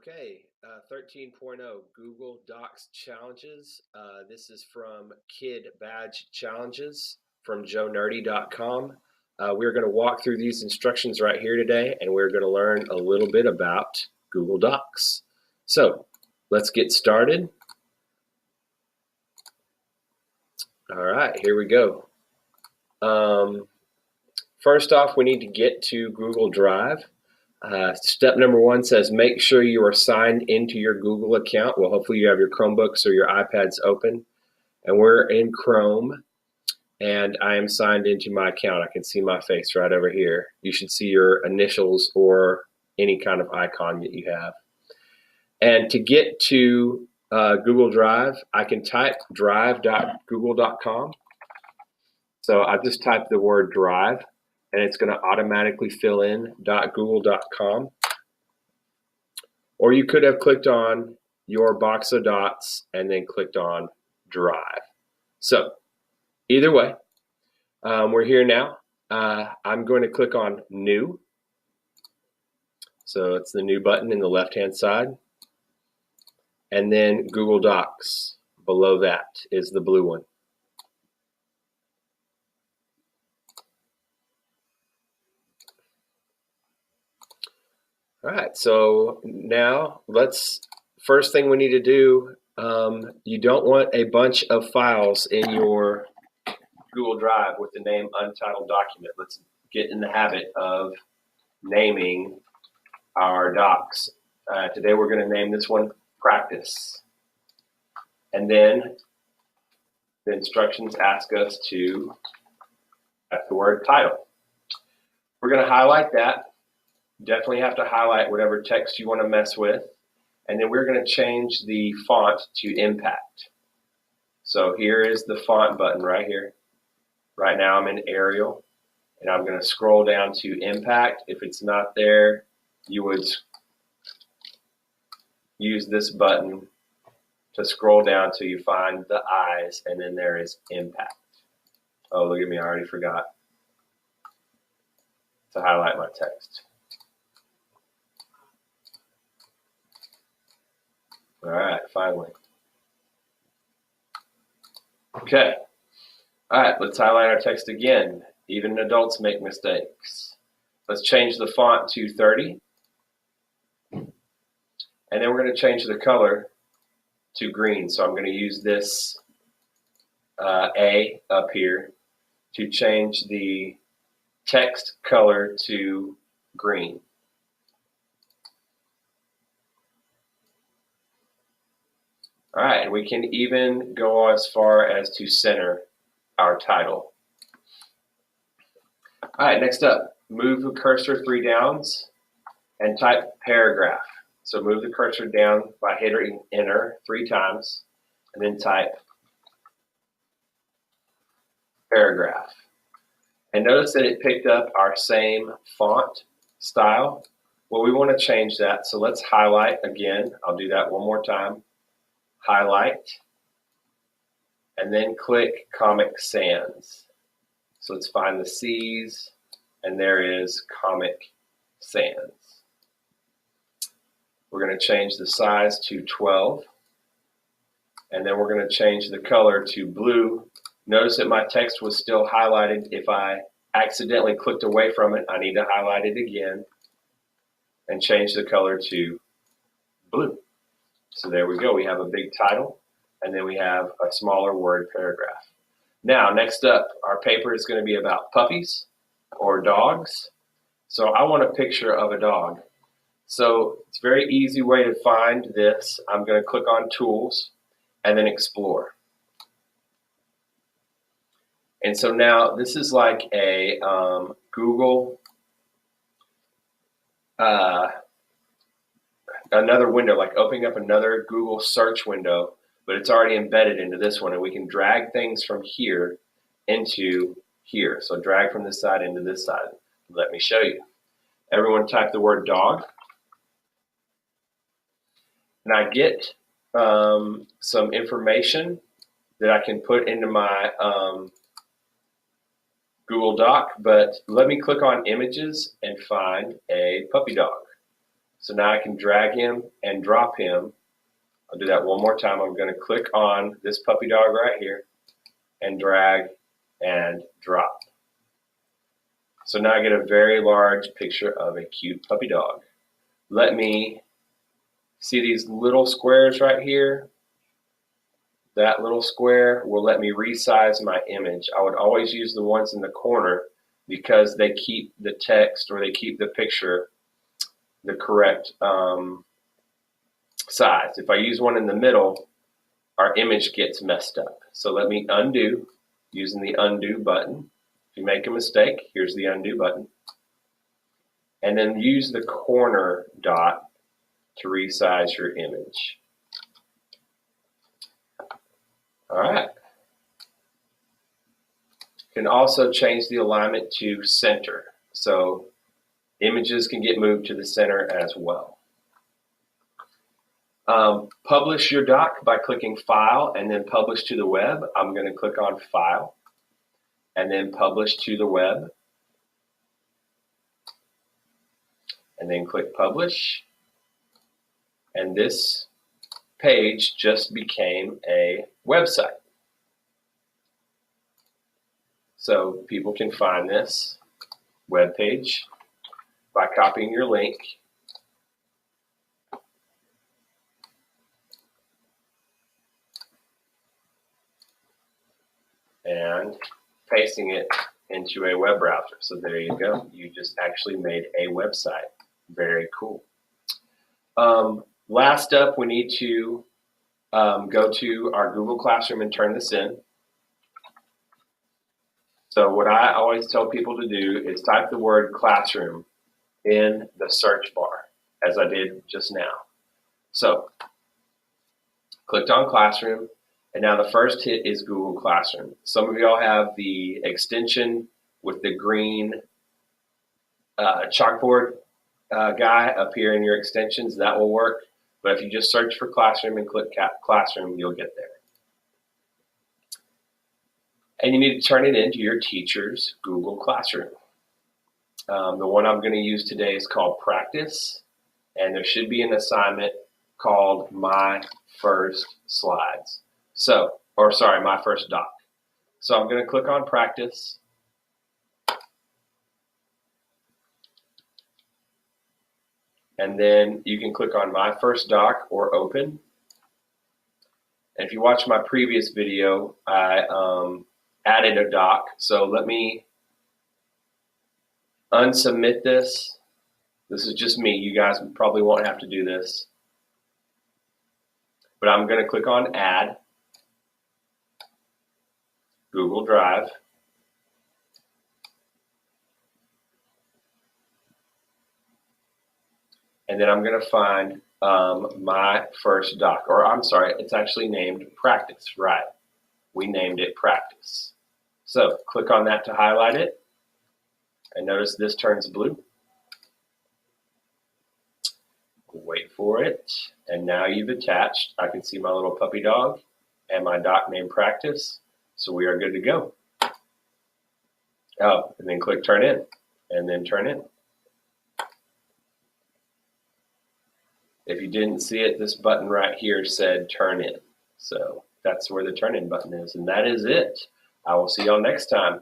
Okay, 13.0 Google Docs Challenges. This is from Kid Badge Challenges from joenerdy.com. We're going to walk through these instructions right here today, and we're going to learn a little bit about Google Docs. So let's get started. All right, here we go. First off, we need to get to Google Drive. Step number one says make sure you are signed into your Google account. Well, hopefully you have your Chromebooks or your iPads open. And we're in Chrome, and I am signed into my account. I can see my face right over here. You should see your initials or any kind of icon that you have. And to get to Google Drive, I can type drive.google.com. So I just typed the word drive, and it's going to automatically fill in .google.com. Or you could have clicked on your box of dots and then clicked on Drive. So either way, we're here now. I'm going to click on New. So it's the New button in the left-hand side. And then Google Docs. Below that is the blue one. All right, so now first thing we need to do, you don't want a bunch of files in your Google Drive with the name untitled document. Let's get in the habit of naming our docs. Today we're going to name this one Practice. And then the instructions ask us to type the word title. We're going to highlight that. Definitely have to highlight whatever text you want to mess with. And then we're going to change the font to Impact. So here is the font button right here. Right now I'm in Arial, and I'm going to scroll down to Impact. If it's not there, you would use this button to scroll down till you find the eyes, and then there is Impact. Oh, look at me, I already forgot to highlight my text. All right, finally. Okay. All right, let's highlight our text again. Even adults make mistakes. Let's change the font to 30. And then we're going to change the color to green. So I'm going to use this A up here to change the text color to green. All right, and we can even go as far as to center our title. All right, next up, move the cursor 3 downs and type paragraph. So move the cursor down by hitting enter 3 times and then type paragraph. And notice that it picked up our same font style. Well, we want to change that, so let's highlight again. I'll do that one more time. Highlight, and then click Comic Sans. So let's find the C's, and there is Comic Sans. We're going to change the size to 12, and then we're going to change the color to blue. Notice that my text was still highlighted. If I accidentally clicked away from it, I need to highlight it again and change the color to blue. So there we go. We have a big title, and then we have a smaller word paragraph. Now, next up, our paper is going to be about puppies or dogs. So I want a picture of a dog. So it's a very easy way to find this. I'm going to click on Tools and then Explore. And so now this is like a Google another window, like opening up another Google search window, but it's already embedded into this one, and we can drag things from here into here. So drag from this side into this side. Let me show you. Everyone type the word dog. And I get some information that I can put into my Google Doc, but let me click on images and find a puppy dog. So now I can drag him and drop him. I'll do that one more time. I'm going to click on this puppy dog right here and drag and drop. So now I get a very large picture of a cute puppy dog. Let me see these little squares right here. That little square will let me resize my image. I would always use the ones in the corner because they keep the text, or they keep the picture the correct size. If I use one in the middle, our image gets messed up. So let me undo using the undo button. If you make a mistake, here's the undo button. And then use the corner dot to resize your image. All right. You can also change the alignment to center. So images can get moved to the center as well. Publish your doc by clicking File and then Publish to the Web. I'm going to click on File and then Publish to the Web. And then click Publish. And this page just became a website. So people can find this web page by copying your link and pasting it into a web browser. So there you go. You just actually made a website. Very cool. Last up, we need to go to our Google Classroom and turn this in. So what I always tell people to do is type the word classroom in the search bar, as I did just now. So clicked on Classroom, and now the first hit is Google Classroom. Some of y'all have the extension with the green chalkboard guy up here in your extensions. That will work. But if you just search for Classroom and click Classroom, you'll get there. And you need to turn it into your teacher's Google Classroom. The one I'm going to use today is called Practice, and there should be an assignment called My First Slides. So, or sorry, My First Doc. So I'm going to click on Practice. And then you can click on My First Doc or Open. And if you watch my previous video, I added a doc. So let me unsubmit this. This is just me. You guys probably won't have to do this. But I'm going to click on Add, Google Drive. And then I'm going to find My First Doc, or I'm sorry, it's actually named Practice, right? We named it Practice. So click on that to highlight it, and notice this turns blue. Wait for it, and now you've attached. I can see my little puppy dog and my doc named Practice, so we are good to go. Oh, and then click Turn In, and then Turn In. If you didn't see it, this button right here said Turn In. So that's where the Turn In button is, and that is it. I will see y'all next time.